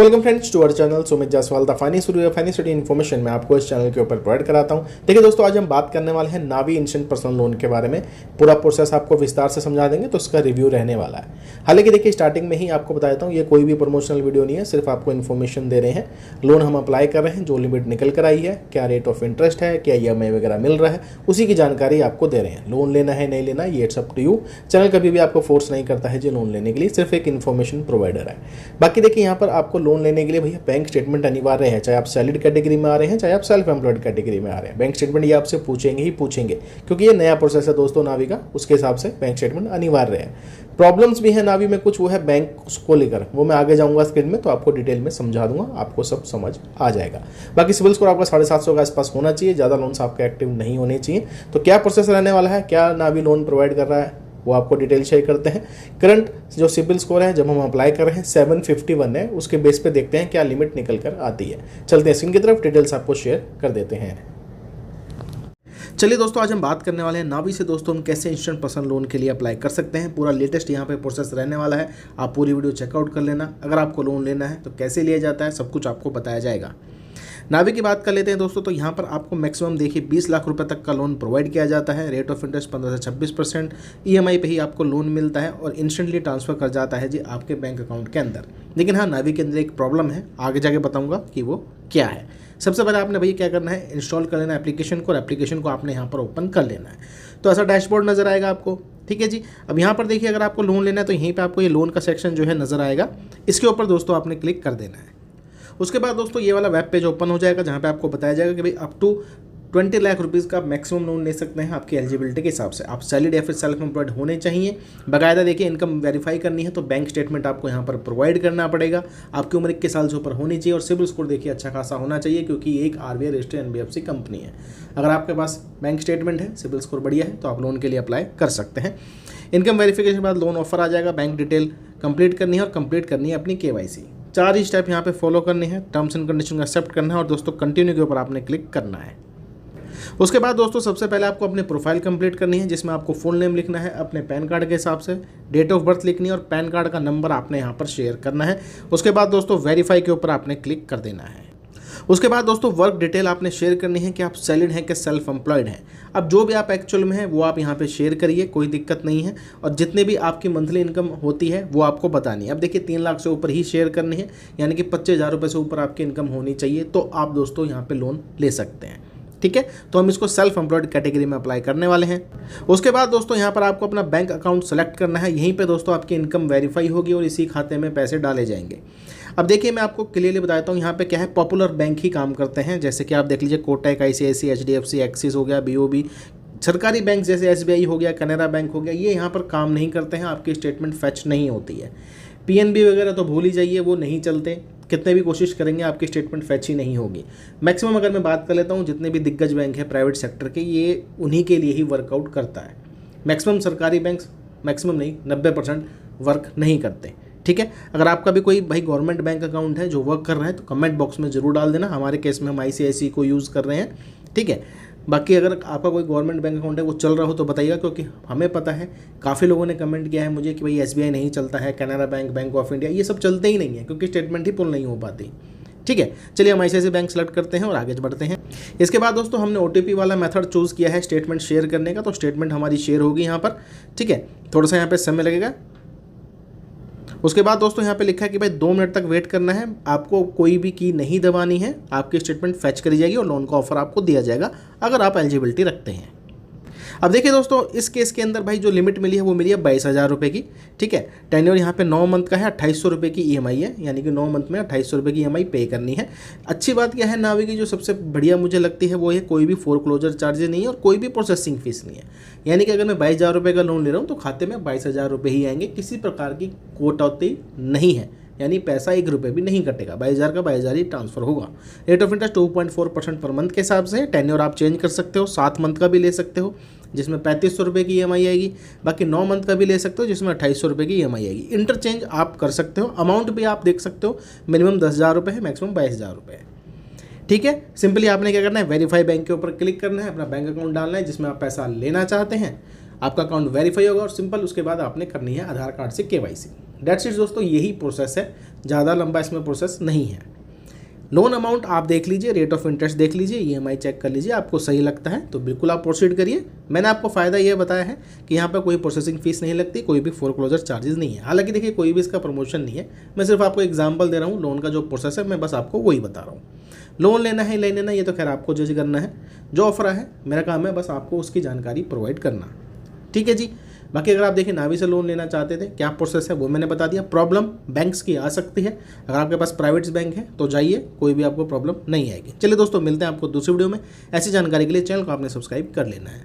Welcome friends to our channel Sumit Jaiswal the finance study information मैं आपको इस चैनल के ऊपर प्रोवाइड कराता हूं। देखिए दोस्तों, आज हम बात करने वाले हैं नावी इंस्टेंट पर्सनल लोन के बारे में। पूरा प्रोसेस आपको विस्तार से समझा देंगे, तो इसका रिव्यू रहने वाला है। हालांकि देखिए, स्टार्टिंग में ही आपको बता देता हूँ, ये कोई भी प्रमोशनल वीडियो नहीं है, सिर्फ आपको इन्फॉर्मेशन दे रहे हैं। लोन हम अप्लाई कर रहे हैं, जो लिमिट निकल कर आई है, क्या रेट ऑफ इंटरेस्ट है, क्या EMI वगैरह मिल रहा है, उसी की जानकारी आपको दे रहे हैं। लोन लेना है नहीं लेना, ये it's up to you. Channel कभी भी आपको फोर्स नहीं करता है जी लोन लेने के लिए, सिर्फ एक इन्फॉर्मेशन प्रोवाइडर है। बाकी देखिए, यहाँ पर आपको लोन लेने के लिए भैया बैंक स्टेटमेंट अनिवार्य है, चाहे आप सैलरीड कैटेगरी में आ रहे हैं, चाहे आप सेल्फ एम्प्लॉयड कैटेगरी में आ रहे हैं। बैंक स्टेटमेंट ये आपसे पूछेंगे ही पूछेंगे, क्योंकि ये नया प्रोसेस है दोस्तों नावी का, उसके हिसाब से बैंक स्टेटमेंट अनिवार्य है। प्रॉब्लम्स भी है नावी में कुछ, वो है बैंक को लेकर, वो मैं आगे जाऊंगा स्क्रीन में, तो आपको डिटेल में समझा दूंगा, आपको सब समझ आ जाएगा। बाकी सिविल स्कोर आपका 750 के आसपास होना चाहिए, ज़्यादा लोन्स आपके एक्टिव नहीं होने चाहिए। तो क्या प्रोसेस रहने वाला है, क्या नावी लोन प्रोवाइड कर रहा है, वो आपको डिटेल शेयर करते हैं। करंट जो सिबिल स्कोर है, जब हम अप्लाई कर रहे हैं 751 है, उसके बेस पे देखते हैं क्या लिमिट निकल कर आती है। चलते हैं स्क्रीन की तरफ, डिटेल्स आपको शेयर कर देते हैं। चलिए दोस्तों, आज हम बात करने वाले हैं नावी से दोस्तों हम कैसे इंस्टेंट पर्सनल लोन के लिए अप्लाई कर सकते हैं। पूरा लेटेस्ट यहाँ पे प्रोसेस रहने वाला है, आप पूरी वीडियो चेकआउट कर लेना। अगर आपको लोन लेना है तो कैसे लिया जाता है, सब कुछ आपको बताया जाएगा। नावी की बात कर लेते हैं दोस्तों, तो यहाँ पर आपको मैक्सिमम देखिए 20 लाख रुपए तक का लोन प्रोवाइड किया जाता है। रेट ऑफ इंटरेस्ट 15 से 26%। EMI पे ही आपको लोन मिलता है और इंस्टेंटली ट्रांसफर कर जाता है जी आपके बैंक अकाउंट के अंदर। लेकिन हाँ, नावी के अंदर एक प्रॉब्लम है, आगे जाके बताऊंगा कि वो क्या है। सबसे पहले आपने भैया क्या करना है, इंस्टॉल कर लेना है एप्लीकेशन को, और एप्लीकेशन को आपने यहाँ पर ओपन कर लेना है। तो ऐसा डैशबोर्ड नजर आएगा आपको, ठीक है जी। अब यहाँ पर देखिए, अगर आपको लोन लेना है तो यहीं पे आपको ये लोन का सेक्शन जो है नजर आएगा, इसके ऊपर दोस्तों आपने क्लिक कर देना है। उसके बाद दोस्तों ये वाला वेब पेज ओपन हो जाएगा, जहाँ पे आपको बताया जाएगा कि भाई अप टू 20 लाख रुपीज़ का मैक्सिमम लोन ले सकते हैं आपकी एलिजिबिलिटी के हिसाब से। आप सैलरीड या फिर सेल्फ एम्प्लॉयड होने चाहिए। बाकायदा देखिए, इनकम वेरीफाई करनी है तो बैंक स्टेटमेंट आपको यहाँ पर प्रोवाइड करना पड़ेगा। आपकी उम्र 21 साल से ऊपर होनी चाहिए और सिबिल स्कोर देखिए अच्छा खासा होना चाहिए, क्योंकि ये एक RBI रजिस्टर्ड NBFC कंपनी है। अगर आपके पास बैंक स्टेटमेंट है, सिबिल स्कोर बढ़िया है, तो आप लोन के लिए अप्लाई कर सकते हैं। इनकम वेरिफिकेशन के बाद लोन ऑफर आ जाएगा। बैंक डिटेल कंप्लीट करनी है और कंप्लीट करनी है अपनी KYC। 4 ही स्टेप यहाँ पे फॉलो करने हैं। टर्म्स एंड कंडीशन को एक्सेप्ट करना है और दोस्तों कंटिन्यू के ऊपर आपने क्लिक करना है। उसके बाद दोस्तों सबसे पहले आपको अपनी प्रोफाइल कंप्लीट करनी है, जिसमें आपको फुल नेम लिखना है अपने पैन कार्ड के हिसाब से, डेट ऑफ बर्थ लिखनी है और पैन कार्ड का नंबर आपने यहाँ पर शेयर करना है। उसके बाद दोस्तों वेरीफाई के ऊपर आपने क्लिक कर देना है। उसके बाद दोस्तों वर्क डिटेल आपने शेयर करनी है कि आप सैलरीड हैं कि सेल्फ एम्प्लॉयड हैं। अब जो भी आप एक्चुअल में हैं वो आप यहाँ पे शेयर करिए, कोई दिक्कत नहीं है। और जितने भी आपकी मंथली इनकम होती है वो आपको बतानी है। अब देखिए 3 लाख से ऊपर ही शेयर करनी है, यानी कि 25,000 रुपये से ऊपर आपकी इनकम होनी चाहिए, तो आप दोस्तों यहाँ पे लोन ले सकते हैं, ठीक है। तो हम इसको सेल्फ एम्प्लॉयड कैटेगरी में अप्लाई करने वाले हैं। उसके बाद दोस्तों यहाँ पर आपको अपना बैंक अकाउंट सेलेक्ट करना है। यहीं पे दोस्तों आपकी इनकम वेरीफाई होगी और इसी खाते में पैसे डाले जाएंगे। अब देखिए, मैं आपको क्लियरली बताता हूँ यहाँ पे क्या है, पॉपुलर बैंक ही काम करते हैं। जैसे कि आप देख लीजिए, कोटक, ICICI, HDFC, एक्सिस हो गया, BOB। सरकारी बैंक जैसे SBI हो गया, कैनरा बैंक हो गया, ये यहाँ पर काम नहीं करते हैं, आपकी स्टेटमेंट फैच नहीं होती है। PNB वगैरह तो भूल ही जाइए, वो नहीं चलते, कितने भी कोशिश करेंगे आपकी स्टेटमेंट फैच ही नहीं होगी। मैक्सिमम अगर मैं बात कर लेता हूँ, जितने भी दिग्गज बैंक है प्राइवेट सेक्टर के, ये उन्हीं के लिए ही वर्कआउट करता है। मैक्सिमम सरकारी बैंक, मैक्सिमम नहीं 90% वर्क नहीं करते, ठीक है। अगर आपका भी कोई भाई गवर्नमेंट बैंक अकाउंट है जो वर्क कर रहा है, तो कमेंट बॉक्स में जरूर डाल देना। हमारे केस में हम ICICI को यूज़ कर रहे हैं, ठीक है। बाकी अगर आपका कोई गवर्नमेंट बैंक अकाउंट है वो चल रहा हो तो बताइएगा, क्योंकि हमें पता है काफ़ी लोगों ने कमेंट किया है मुझे कि भाई SBI नहीं चलता है, Canara bank, bank of India, ये सब चलते ही नहीं है, क्योंकि स्टेटमेंट ही पुल नहीं हो पाती, ठीक है। चलिए हम ICICI बैंक सेलेक्ट करते हैं और आगे बढ़ते हैं। इसके बाद दोस्तों हमने OTP वाला मेथड चूज़ किया है स्टेटमेंट शेयर करने का, तो स्टेटमेंट हमारी शेयर होगी यहाँ पर, ठीक है। थोड़ा सा यहाँ पे समय लगेगा। उसके बाद दोस्तों यहाँ पे लिखा है कि भाई 2 मिनट तक वेट करना है, आपको कोई भी की नहीं दबानी है, आपकी स्टेटमेंट फैच करी जाएगी और लोन का ऑफर आपको दिया जाएगा अगर आप एलिजिबिलिटी रखते हैं। अब देखिए दोस्तों, इस केस के अंदर भाई जो लिमिट मिली है वो मिली है 22,000 रुपये की, ठीक है। टेन्योर यहाँ पे 9 मंथ का है, 2800 रुपये की EMI है, यानी कि 9 मंथ में 2800 रुपये की EMI पे करनी है। अच्छी बात क्या है नावी की, जो सबसे बढ़िया मुझे लगती है वो है कोई भी फोरक्लोजर चार्जेस नहीं है और कोई भी प्रोसेसिंग फीस नहीं है। यानी कि अगर मैं 22,000 रुपये का लोन ले रहा हूँ तो खाते में 22,000 रुपये ही आएंगे, किसी प्रकार की कटौती नहीं है, यानी पैसा 1 रुपये भी नहीं कटेगा। 22,000 का 22,000 ही ट्रांसफर होगा। Rate of interest 2.4% per month के हिसाब से। टेन्योर आप चेंज कर सकते हो, 7 मंथ का भी ले सकते हो जिसमें 3500 रुपये की EMI आएगी, बाकी 9 मंथ का भी ले सकते हो जिसमें 2800 रुपये की EMI आएगी। इंटरचेंज आप कर सकते हो, अमाउंट भी आप देख सकते हो, मिनिमम 10,000 रुपये है, मैक्सिमम 22,000 रुपये है, ठीक है। सिंपली आपने क्या करना है, वेरीफाई बैंक के ऊपर क्लिक करना है, अपना बैंक अकाउंट डालना है जिसमें आप पैसा लेना चाहते हैं। आपका अकाउंट वेरीफाई होगा और सिंपल उसके बाद आपने करनी है आधार कार्ड से KYC। डेट्स इट दोस्तों, यही प्रोसेस है, ज़्यादा लंबा इसमें प्रोसेस नहीं है। लोन अमाउंट आप देख लीजिए, रेट ऑफ इंटरेस्ट देख लीजिए, EMI चेक कर लीजिए, आपको सही लगता है तो बिल्कुल आप प्रोसीड करिए। मैंने आपको फ़ायदा ये बताया है कि यहाँ पर कोई प्रोसेसिंग फीस नहीं लगती, कोई भी फोरक्लोजर चार्जेस नहीं है। हालांकि देखिए कोई भी इसका प्रमोशन नहीं है, मैं सिर्फ आपको एग्जाम्पल दे रहा हूँ, लोन का जो प्रोसेस है मैं बस आपको वही बता रहा हूँ। लोन लेना है ले लेना, ये तो खैर आपको जज करना है। जो ऑफर है मेरा काम है बस आपको उसकी जानकारी प्रोवाइड करना, ठीक है जी। बाकी अगर आप देखिए नावी से लोन लेना चाहते थे, क्या प्रोसेस है वो मैंने बता दिया। प्रॉब्लम बैंक्स की आ सकती है, अगर आपके पास प्राइवेट बैंक है तो जाइए, कोई भी आपको प्रॉब्लम नहीं आएगी। चलिए दोस्तों, मिलते हैं आपको दूसरी वीडियो में। ऐसी जानकारी के लिए चैनल को आपने सब्सक्राइब कर लेना है।